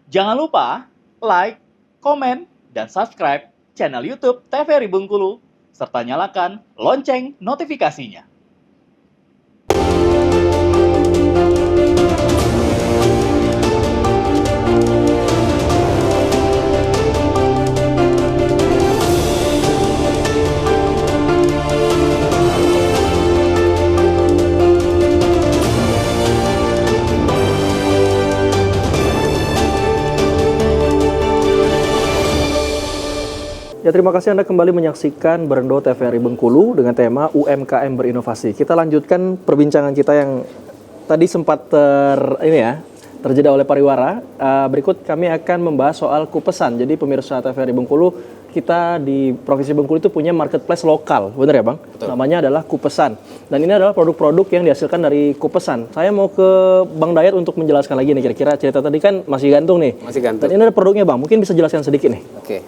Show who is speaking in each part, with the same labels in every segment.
Speaker 1: Jangan lupa like, komen, dan subscribe channel YouTube TVRI Bengkulu, serta nyalakan lonceng notifikasinya.
Speaker 2: Ya, terima kasih Anda kembali menyaksikan Berendo TVRI Bengkulu dengan tema UMKM berinovasi. Kita lanjutkan perbincangan kita yang tadi sempat terjeda oleh pariwara. Berikut kami akan membahas soal Kupesan. Jadi pemirsa TVRI Bengkulu, kita di Provinsi Bengkulu itu punya marketplace lokal, benar ya Bang? Betul. Namanya adalah Kupesan. Dan ini adalah produk-produk yang dihasilkan dari Kupesan. Saya mau ke Bang Dayat untuk menjelaskan lagi nih, kira-kira cerita tadi kan masih gantung nih.
Speaker 3: Masih gantung.
Speaker 2: Dan ini ada produknya Bang, mungkin bisa jelaskan sedikit nih.
Speaker 3: Oke.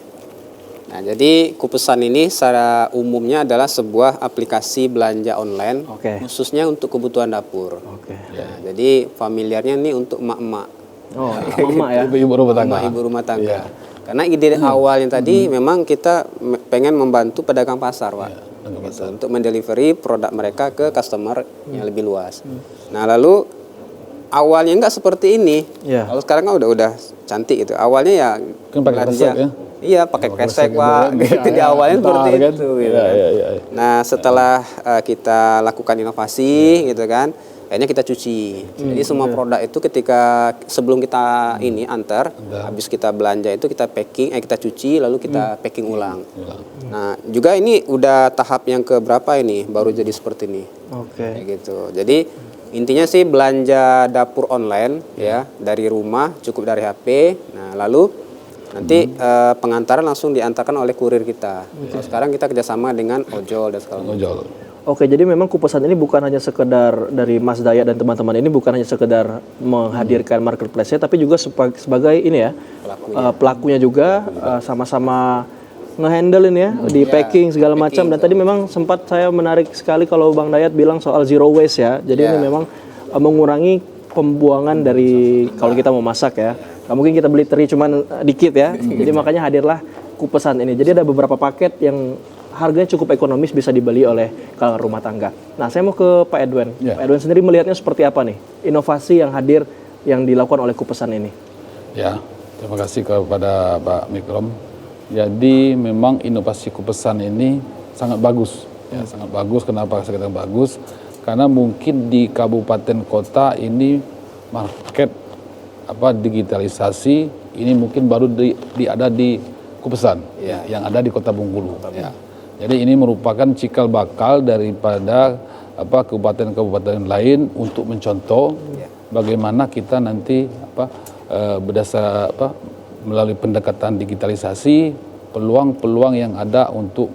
Speaker 3: Nah, jadi Kupesan ini secara umumnya adalah sebuah aplikasi belanja online, khususnya untuk kebutuhan dapur. Nah, jadi familiarnya ini untuk emak-emak.
Speaker 2: Oh, emak ya.
Speaker 4: Ibu rumah tangga.
Speaker 3: Ibu rumah tangga. Karena ide awalnya tadi memang kita pengen membantu pedagang pasar, Pak. Gitu, untuk mendelivery produk mereka ke customer yang lebih luas. Nah, lalu awalnya nggak seperti ini. Kalau sekarang kan udah cantik gitu. Awalnya ya
Speaker 4: kan pakai kresek ya.
Speaker 3: Iya, pakai kresek Pak. Gitu, di awalnya seperti itu. Gitu. Nah, setelah kita lakukan inovasi, gitu kan, akhirnya kita cuci. Jadi semua produk itu ketika sebelum kita antar, habis kita belanja itu kita packing, kita cuci, lalu kita packing ulang. Nah, juga ini udah tahap yang keberapa ini, baru jadi seperti ini. Kayak gitu. Jadi intinya sih belanja dapur online ya, dari rumah, cukup dari HP. Nah, lalu nanti pengantaran langsung diantarkan oleh kurir kita. Sekarang kita kerjasama dengan ojol dan segala macam.
Speaker 2: Oke, jadi memang Kupesan ini bukan hanya sekedar dari Mas Dayat dan teman-teman ini bukan hanya sekedar menghadirkan marketplace-nya, tapi juga sebagai ini ya pelakunya juga sama-sama nge-handle ini ya, di packing segala macam. Dan tadi memang sempat saya menarik sekali kalau Bang Dayat bilang soal zero waste ya. Jadi ini memang mengurangi pembuangan dari kalau kita mau masak ya. Gak mungkin kita beli teri cuman dikit ya. Jadi makanya hadirlah Kupesan ini. Jadi ada beberapa paket yang harganya cukup ekonomis bisa dibeli oleh kalangan rumah tangga. Nah, saya mau ke Pak Edwin. Pak Edwin sendiri melihatnya seperti apa nih inovasi yang hadir yang dilakukan oleh Kupesan ini?
Speaker 4: Ya, terima kasih kepada Pak Mikrom. Jadi memang inovasi Kupesan ini sangat bagus. Ya, sangat bagus. Kenapa saya katakan bagus? Karena mungkin di kabupaten kota ini market digitalisasi ini mungkin baru ada di Kupesan yang ada di Kota Bengkulu. Jadi ini merupakan cikal bakal daripada kabupaten-kabupaten lain untuk mencontoh bagaimana kita nanti melalui pendekatan digitalisasi peluang-peluang yang ada untuk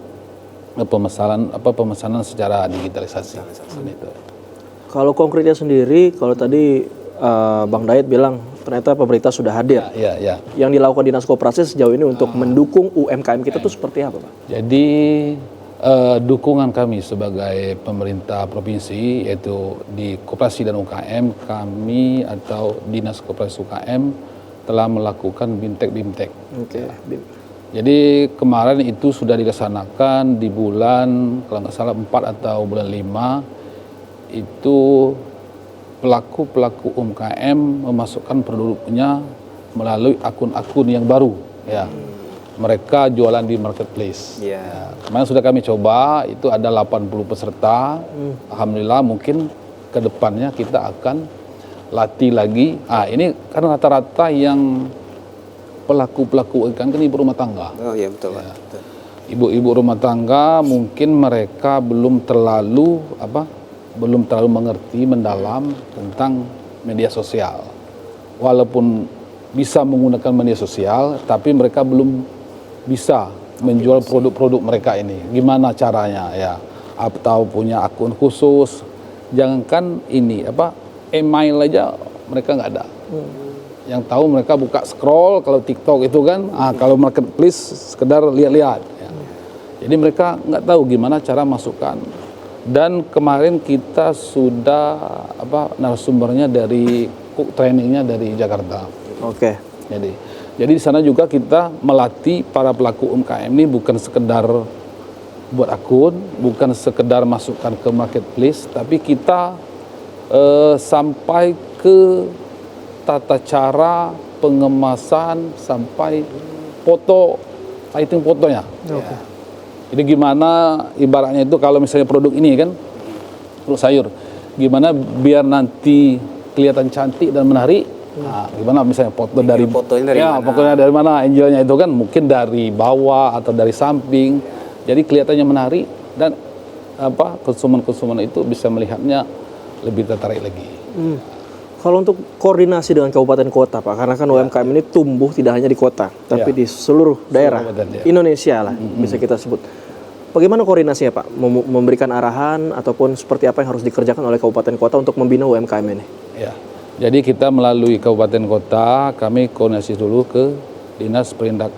Speaker 4: pemesanan secara digitalisasi.
Speaker 2: Kalau konkretnya sendiri, kalau tadi Bang Dayat bilang ternyata pemerintah sudah hadir. Yang dilakukan Dinas Koperasi sejauh ini untuk mendukung UMKM kita itu seperti apa, Pak?
Speaker 4: Jadi dukungan kami sebagai pemerintah provinsi yaitu di Koperasi dan UKM, kami atau Dinas Koperasi UKM telah melakukan BIMTEK. Jadi kemarin itu sudah dilaksanakan di bulan kalau nggak salah 4 atau bulan 5 itu pelaku UMKM memasukkan produknya melalui akun-akun yang baru ya. Mereka jualan di marketplace. Kemarin sudah kami coba, itu ada 80 peserta. Alhamdulillah mungkin ke depannya kita akan latih lagi. Ini karena rata-rata yang pelaku UMKM kan ibu rumah tangga.
Speaker 3: Oh iya betul, Pak.
Speaker 4: Ibu-ibu rumah tangga mungkin mereka belum terlalu mengerti mendalam tentang media sosial. Walaupun bisa menggunakan media sosial, tapi mereka belum bisa menjual produk-produk mereka ini. Gimana caranya ya? Atau punya akun khusus. Jangankan email aja mereka nggak ada. Yang tahu mereka buka scroll, kalau TikTok itu kan, kalau marketplace sekedar lihat-lihat. Ya. Jadi mereka nggak tahu gimana cara masukkan. Dan kemarin kita sudah narasumbernya dari trainingnya dari Jakarta. Jadi di sana juga kita melatih para pelaku UMKM ini bukan sekedar buat akun, bukan sekedar masukkan ke marketplace, tapi kita sampai ke tata cara pengemasan sampai foto, lighting fotonya.
Speaker 2: Oke.
Speaker 4: Jadi gimana ibaratnya itu kalau misalnya produk ini kan, produk sayur, gimana biar nanti kelihatan cantik dan menarik. Nah, gimana misalnya foto dari
Speaker 3: fotonya dari mana?
Speaker 4: Pokoknya dari mana angle-nya itu kan mungkin dari bawah atau dari samping. Jadi kelihatannya menarik dan konsumen itu bisa melihatnya lebih tertarik lagi.
Speaker 2: Kalau untuk koordinasi dengan kabupaten kota, Pak, karena kan UMKM ini tumbuh tidak hanya di kota, tapi di seluruh daerah Indonesia lah, bisa kita sebut. Bagaimana koordinasinya, Pak? Memberikan arahan ataupun seperti apa yang harus dikerjakan oleh kabupaten kota untuk membina UMKM ini?
Speaker 4: Ya. Jadi kita melalui kabupaten kota, kami koordinasi dulu ke Dinas Perindak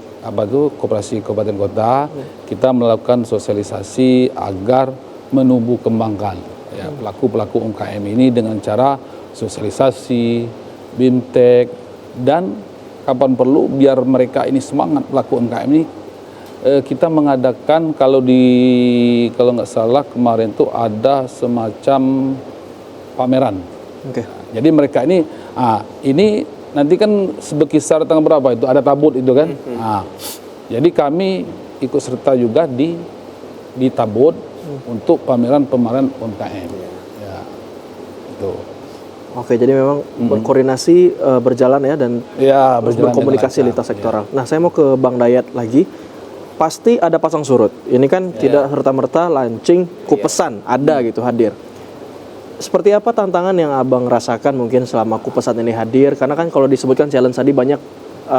Speaker 4: Koperasi Kabupaten Kota. Kita melakukan sosialisasi agar menumbuh kembangkan ya pelaku-pelaku UMKM ini dengan cara sosialisasi, bimtek, dan kapan perlu biar mereka ini semangat pelaku UMKM ini. Kita mengadakan kalau nggak salah kemarin tuh ada semacam pameran. Jadi mereka ini nanti kan berkisar tanggal berapa itu ada tabut itu kan. Jadi kami ikut serta juga di tabut untuk pameran UMKM. Ya, itu.
Speaker 2: Oke, jadi memang berkoordinasi berjalan ya dan berkomunikasi lintas sektoral. Nah, saya mau ke Bang Dayat lagi. Pasti ada pasang surut. Ini kan tidak serta-merta launching Kupesan ada gitu hadir. Seperti apa tantangan yang Abang rasakan mungkin selama Kupesan ini hadir? Karena kan kalau disebutkan challenge tadi banyak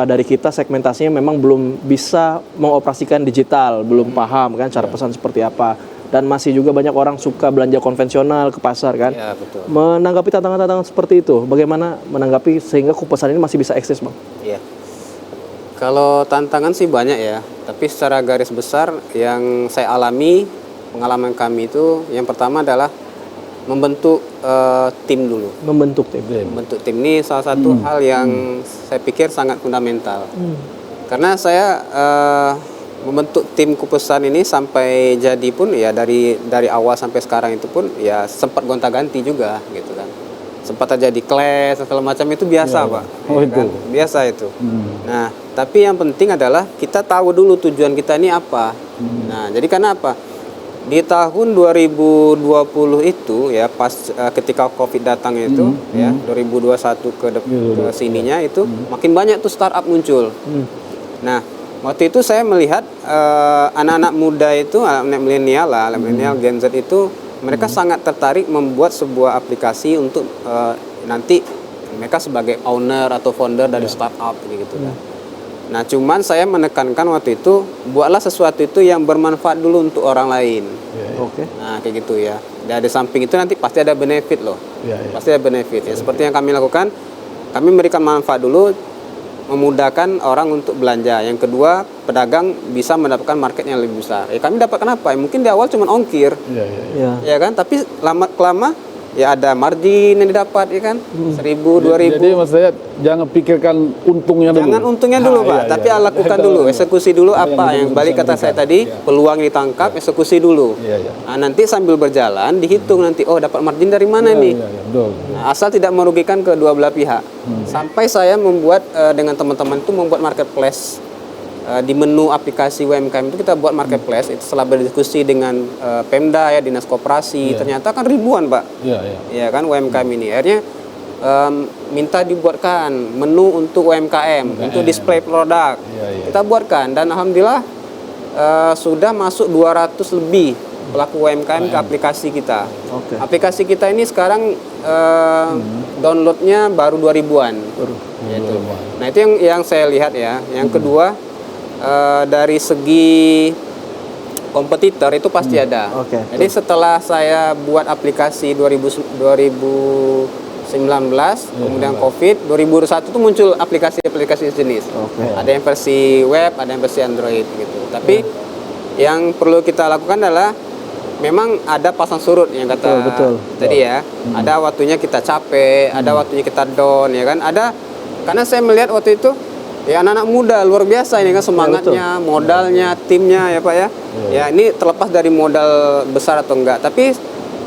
Speaker 2: dari kita segmentasinya memang belum bisa mengoperasikan digital, belum paham kan cara pesan seperti apa. Dan masih juga banyak orang suka belanja konvensional ke pasar kan.
Speaker 3: Ya, betul.
Speaker 2: Menanggapi tantangan-tantangan seperti itu, bagaimana menanggapi sehingga Kupesan ini masih bisa eksis, Bang?
Speaker 3: Iya. Kalau tantangan sih banyak ya, tapi secara garis besar yang saya alami, pengalaman kami itu yang pertama adalah membentuk tim dulu.
Speaker 2: Membentuk tim.
Speaker 3: Membentuk tim ini salah satu hal yang saya pikir sangat fundamental. Karena saya membentuk tim Kupesan ini sampai jadi pun ya dari awal sampai sekarang itu pun ya sempat gonta-ganti juga gitu kan. Sempat terjadi clash segala macam itu biasa, Pak.
Speaker 4: Oh, itu.
Speaker 3: Kan? Biasa itu. Nah, tapi yang penting adalah kita tahu dulu tujuan kita ini apa. Nah, jadi karena apa? Di tahun 2020 itu ya pas ketika Covid datang itu ya 2021 ke sininya itu makin banyak tuh startup muncul. Nah, waktu itu saya melihat anak-anak muda itu, anak milenial lah, milenial Gen Z itu mereka sangat tertarik membuat sebuah aplikasi untuk nanti mereka sebagai owner atau founder dari startup gitu kan. Nah, cuman saya menekankan waktu itu buatlah sesuatu itu yang bermanfaat dulu untuk orang lain.
Speaker 2: Oke.
Speaker 3: Nah, kayak gitu ya. Dan di samping itu nanti pasti ada benefit loh. Pasti ada benefit ya. Seperti yang kami lakukan, kami memberikan manfaat dulu, memudahkan orang untuk belanja. Yang kedua, pedagang bisa mendapatkan market yang lebih besar. Ya, kami dapatkan apa? Ya, mungkin di awal cuma ongkir. Ya kan? Tapi lama-kelama ya ada margin yang didapat ya kan. 1.000, 2.000.
Speaker 4: Jadi maksudnya jangan pikirkan untungnya dulu.
Speaker 3: Jangan untungnya dulu, Pak. Tapi lakukan dulu, eksekusi dulu apa yang balik kata saya tadi, peluang ditangkap, eksekusi dulu. Nah, nanti sambil berjalan dihitung nanti dapat margin dari mana nih. Nah, asal tidak merugikan kedua belah pihak. Sampai saya membuat dengan teman-teman itu membuat marketplace. Di menu aplikasi UMKM itu kita buat marketplace. Itu setelah berdiskusi dengan Pemda ya, Dinas Koperasi, ternyata kan ribuan, Pak. Ya kan UMKM ini. Akhirnya minta dibuatkan menu untuk UMKM, untuk display produk. Kita buatkan dan alhamdulillah sudah masuk 200 lebih pelaku UMKM ke aplikasi kita. Aplikasi kita ini sekarang downloadnya baru 2000-an. Gitu. Nah, itu yang saya lihat ya. Yang kedua, dari segi kompetitor itu pasti ada. Jadi setelah saya buat aplikasi 2019, kemudian Covid, 2021 itu muncul aplikasi-aplikasi sejenis. Ada yang versi web, ada yang versi Android gitu. Tapi yang perlu kita lakukan adalah memang ada pasang surut yang kata tadi ya. Ada waktunya kita capek, ada waktunya kita down ya kan. Karena saya melihat waktu itu Ya anak-anak muda luar biasa ini kan semangatnya, modalnya, timnya ya Pak ya. Ya ini terlepas dari modal besar atau enggak, tapi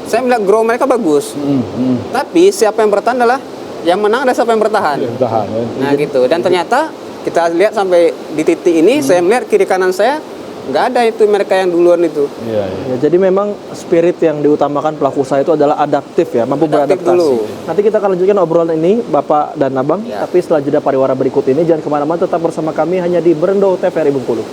Speaker 3: saya melihat grow mereka bagus. Tapi siapa yang bertahan adalah yang menang adalah siapa yang bertahan.
Speaker 4: Bertahan, ya.
Speaker 3: Nah gitu. Dan ternyata kita lihat sampai di titik ini, saya melihat kiri kanan saya nggak ada itu mereka yang duluan itu.
Speaker 4: Iya, iya.
Speaker 2: Ya, jadi memang spirit yang diutamakan pelaku usaha itu adalah adaptif ya, mampu
Speaker 3: Adaptif
Speaker 2: beradaptasi.
Speaker 3: dulu.
Speaker 2: Nanti kita akan lanjutkan obrolan ini Bapak dan Abang,
Speaker 3: Ya.
Speaker 2: tapi setelah jeda pariwara berikut ini jangan kemana-mana, tetap bersama kami hanya di Berendo TVRI Bengkulu.